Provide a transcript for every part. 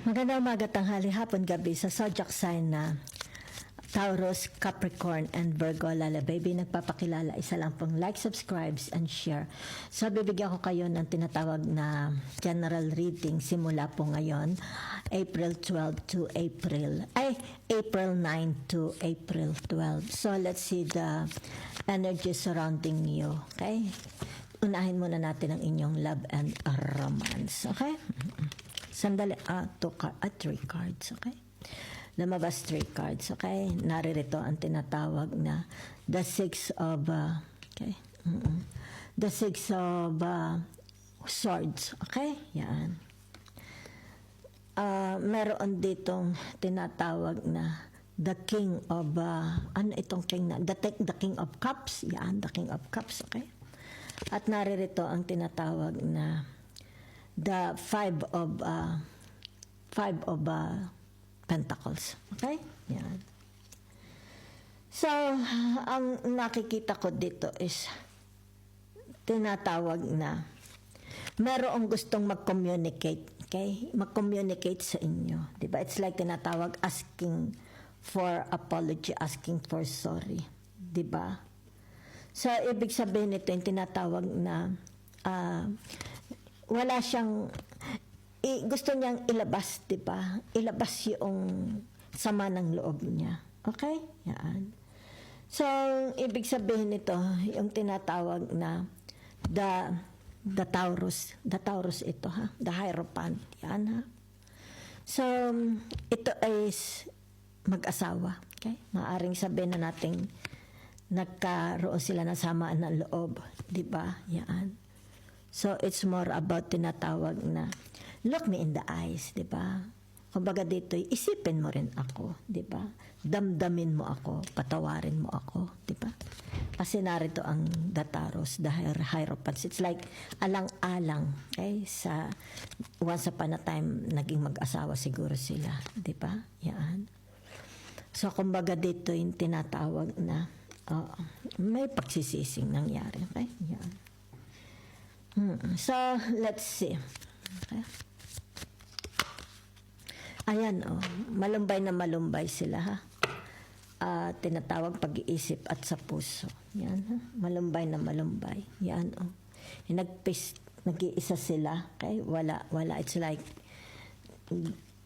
Magandang umaga, tanghali, hapon, gabi sa zodiac sign na Taurus, Capricorn, and Virgo. Lala baby, nagpapakilala, isa lang pong like, subscribes, and share. So, bibigyan ko kayo ng tinatawag na general reading simula po ngayon, April 12 to April 9 to April 12. So, let's see the energy surrounding you, okay? Unahin muna natin ang inyong love and romance, okay? Sandali, 3 cards, okay? Lumabas 3 cards, okay? Naririto ang tinatawag na the Six of, the Six of Swords, okay? Yan. Meron ditong tinatawag na the King of, ano itong King na? The King of Cups, yan, the King of Cups, okay? At naririto ang tinatawag na the Five of Pentacles. Okay? Yan. So, ang nakikita ko dito is tinatawag na merong gustong mag-communicate. Okay? Mag-communicate sa inyo. Diba? It's like tinatawag asking for apology, asking for sorry. Diba? So, ibig sabihin nito yung tinatawag na wala siyang gusto niyang ilabas, di ba? Ilabas yung sama ng loob niya. Okay? Yan. So, ibig sabihin nito, yung tinatawag na the Taurus. The Taurus ito, ha? The Hierophant. Yan, ha? So, ito ay mag-asawa. Okay? Maaring sabihin na natin nagkaroon sila ng samaan ng loob. Di ba? Yan. So, it's more about tinatawag na look me in the eyes, di ba? Kumbaga dito, isipin mo rin ako, di ba? Damdamin mo ako, patawarin mo ako, di ba? Kasi narito ang the Taurus, the Hierophants. It's like alang-alang, okay? Sa once upon a time, naging mag-asawa siguro sila, di ba? Yan. So, kumbaga dito yung tinatawag na may pagsisising nangyari, okay? Yan. So, let's see. Okay. Ayan, malumbay na malumbay sila, ha? Tinatawag pag-iisip at sa puso. Yan, ha? Malumbay na malumbay. Yan, nag-iisa sila. Okay? Wala. It's like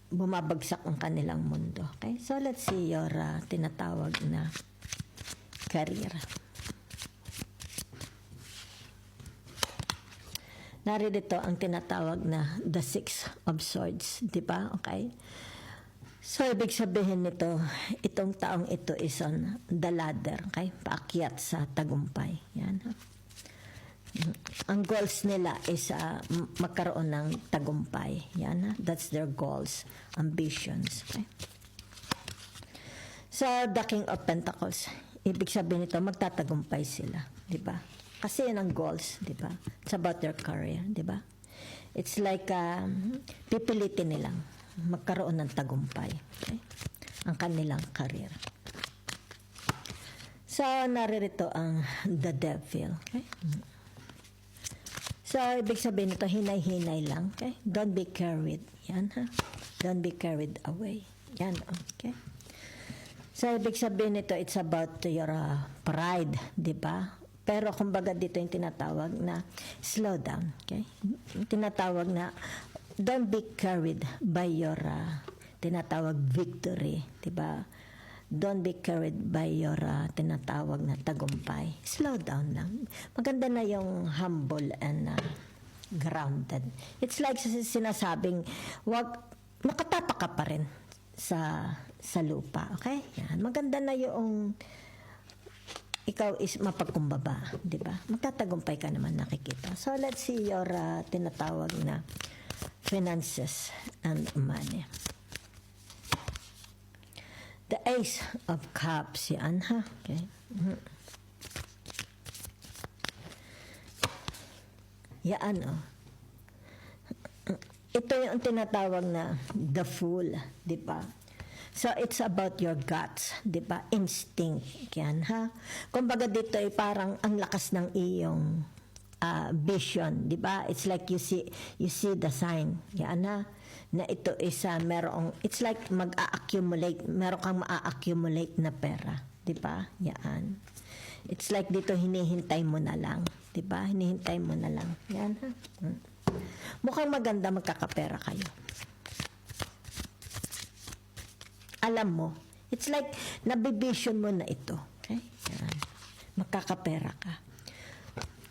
bumabagsak ang kanilang mundo. Okay? So, let's see your tinatawag na career. Narito ang tinatawag na the Six of Swords, di ba? Okay? So, ibig sabihin nito, itong taong ito is on the ladder, okay? Paakyat sa tagumpay. Yan. Ang goals nila is magkaroon ng tagumpay. Yan. That's their goals, ambitions. Okay? So, the King of Pentacles, ibig sabihin nito, magtatagumpay sila, di ba? Kasi yan ang goals, di ba? It's about their career, di ba? It's like pipilitin nilang magkaroon ng tagumpay, okay? Ang kanilang career. So, naririto ang the Devil, okay? So, ibig sabihin nito, hinay-hinay lang, okay? Don't be carried, yan, ha? Don't be carried away, yan, okay? So, ibig sabihin nito, it's about your pride, di ba? Pero kumbaga dito yung tinatawag na slow down, okay? Tinatawag na don't be carried by your tinatawag victory, diba? Don't be carried by your tinatawag na tagumpay. Slow down lang. Maganda na yung humble and grounded. It's like sinasabing, wag makatapak ka pa rin sa lupa, okay? Yan. Maganda na yung ikaw is mapagkumbaba, di ba? Magtatagumpay ka naman, nakikita. So, let's see your tinatawag na finances and money. The Ace of Cups, yan, ha? Okay. Yan, Ito yung tinatawag na the Fool, di ba? So, it's about your guts, di ba? Instinct, yan, ha? Kumbaga dito ay parang ang lakas ng iyong vision, di ba? It's like you see the sign, yan, ha? na ito is it's like mag-a-accumulate, meron kang ma-accumulate na pera, 'di ba? Yan. It's like dito hinihintay mo na lang, 'di ba? Hinihintay mo na lang. Yan ha. Mukhang maganda magkakapera kayo. Alam mo, it's like nabivision mo na ito. Okay? Yan. Magkakapera ka.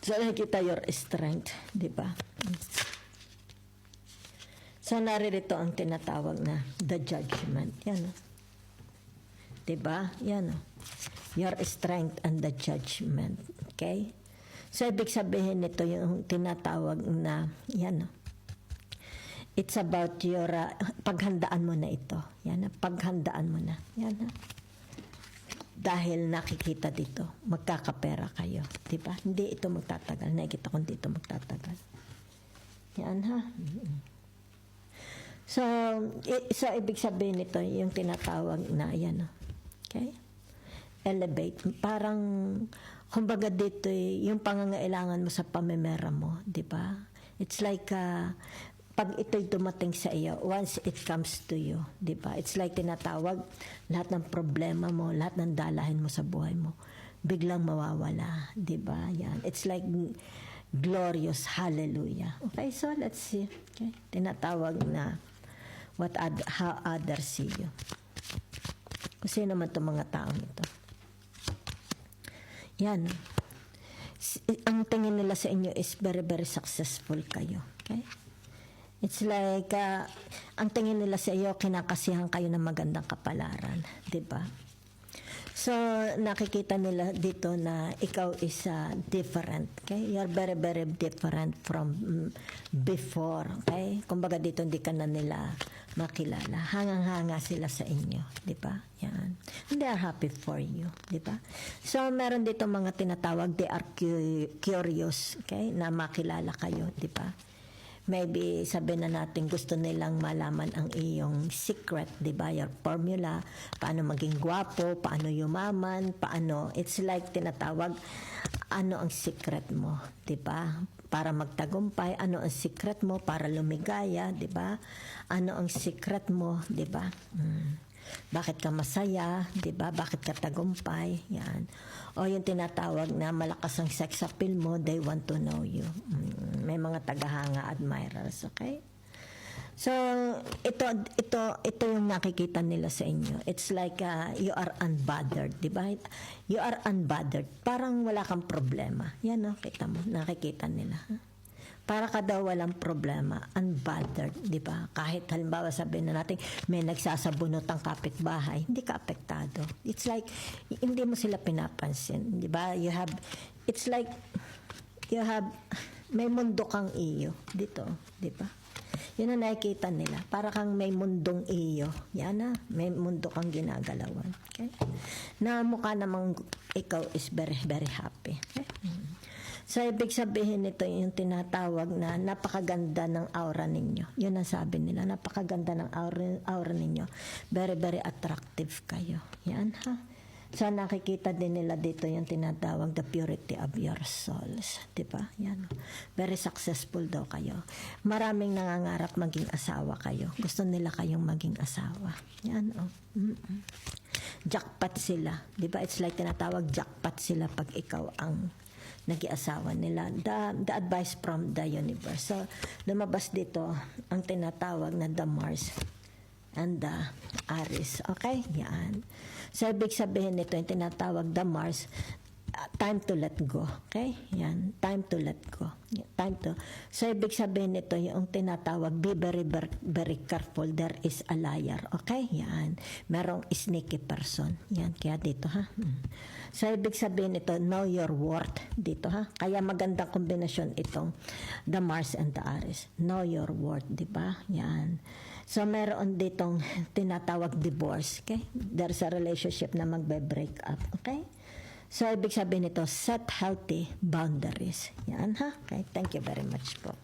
So, nakikita your strength, di ba? So, naririto ang tinatawag na the judgment. Yan, oh. Di ba? Yan, oh. Your strength and the judgment. Okay? So, ibig sabihin nito yung tinatawag na, yan, oh. It's about your, paghandaan mo na ito. Yan, paghandaan mo na. Yan, ha? Dahil nakikita dito, magkakapera kayo. Diba? Hindi ito magtatagal. Nakikita ko hindi ito magtatagal. Yan, ha? So, ibig sabihin nito, yung tinatawag na, yan, okay? Elevate. Parang, kumbaga dito, yung pangangailangan mo sa pamemera mo, diba? It's like, pag ito'y dumating sa iyo, once it comes to you, di ba? It's like tinatawag, lahat ng problema mo, lahat ng dalahin mo sa buhay mo, biglang mawawala, di ba? Yan. It's like glorious hallelujah. Okay, so let's see. Okay? Tinatawag na how others see you. Kung sino man itong mga taong ito. Yan. Ang tingin nila sa inyo is very, very successful kayo. Okay? It's like, ang tingin nila sa iyo, kinakasihan kayo ng magandang kapalaran. Diba? So, nakikita nila dito na ikaw is different. Okay? You're very, very different from before. Okay? Kumbaga dito, hindi ka na nila makilala. Hangang-hanga sila sa inyo. Diba? Yan. And they are happy for you. Diba? So, meron dito mga tinatawag, they are curious. Okay? Na makilala kayo. Diba? Maybe sabihin na natin gusto nilang malaman ang iyong secret, di ba? Your formula, paano maging gwapo, paano yumaman, paano, it's like tinatawag, ano ang secret mo, di ba? Para magtagumpay, ano ang secret mo para lumigaya, di ba? Ano ang secret mo, di ba? Bakit ka masaya, di ba? Bakit ka tagumpay, yan. O yung tinatawag na malakas ang sex appeal mo, they want to know you. May mga tagahanga, admirers, okay? So, ito yung nakikita nila sa inyo. It's like you are unbothered, di ba? You are unbothered. Parang wala kang problema. Yan, no? Kita mo, nakikita nila. Para ka daw walang problema, unbothered, di ba? Kahit halimbawa sabihin na natin, may nagsasabunot ang kapitbahay, hindi ka apektado. It's like, hindi mo sila pinapansin, di ba? It's like, may mundo kang iyo dito, di ba? Yun ang nakikita nila. Para kang may mundong iyo. Yan na, may mundo kang ginagalawan. Okay? Na mukha namang ikaw is very, very happy. Okay? So, ibig sabihin nito yung tinatawag na napakaganda ng aura ninyo. Yun ang sabi nila, napakaganda ng aura ninyo. Very, very attractive kayo. Yan ha. So, nakikita din nila dito yung tinatawag the purity of your souls. Diba? Yan. Very successful daw kayo. Maraming nangangarap maging asawa kayo. Gusto nila kayong maging asawa. Yan oh. Jackpot sila. Diba? It's like tinatawag jackpot sila pag ikaw ang nag-iasawa nila. The advice from the universe. So, lumabas dito ang tinatawag na the Mars and the Aries. Okay? Yan. So, ibig sabihin nito yung tinatawag the Mars, time to let go. Okay? Yan. Time to let go. Time to. So, ibig sabihin nito yung tinatawag, be very, very, very careful. There is a liar. Okay? Yan. Merong sneaky person. Yan. Kaya dito, ha? So, ibig sabihin ito, know your worth dito, ha? Kaya magandang kombinasyon itong the Mars and the Aries. Know your worth, di ba? Yan. So, meron ditong tinatawag divorce, okay? There's a relationship na magbe-break up, okay? So, ibig sabihin ito, set healthy boundaries. Yan, ha? Okay, thank you very much po.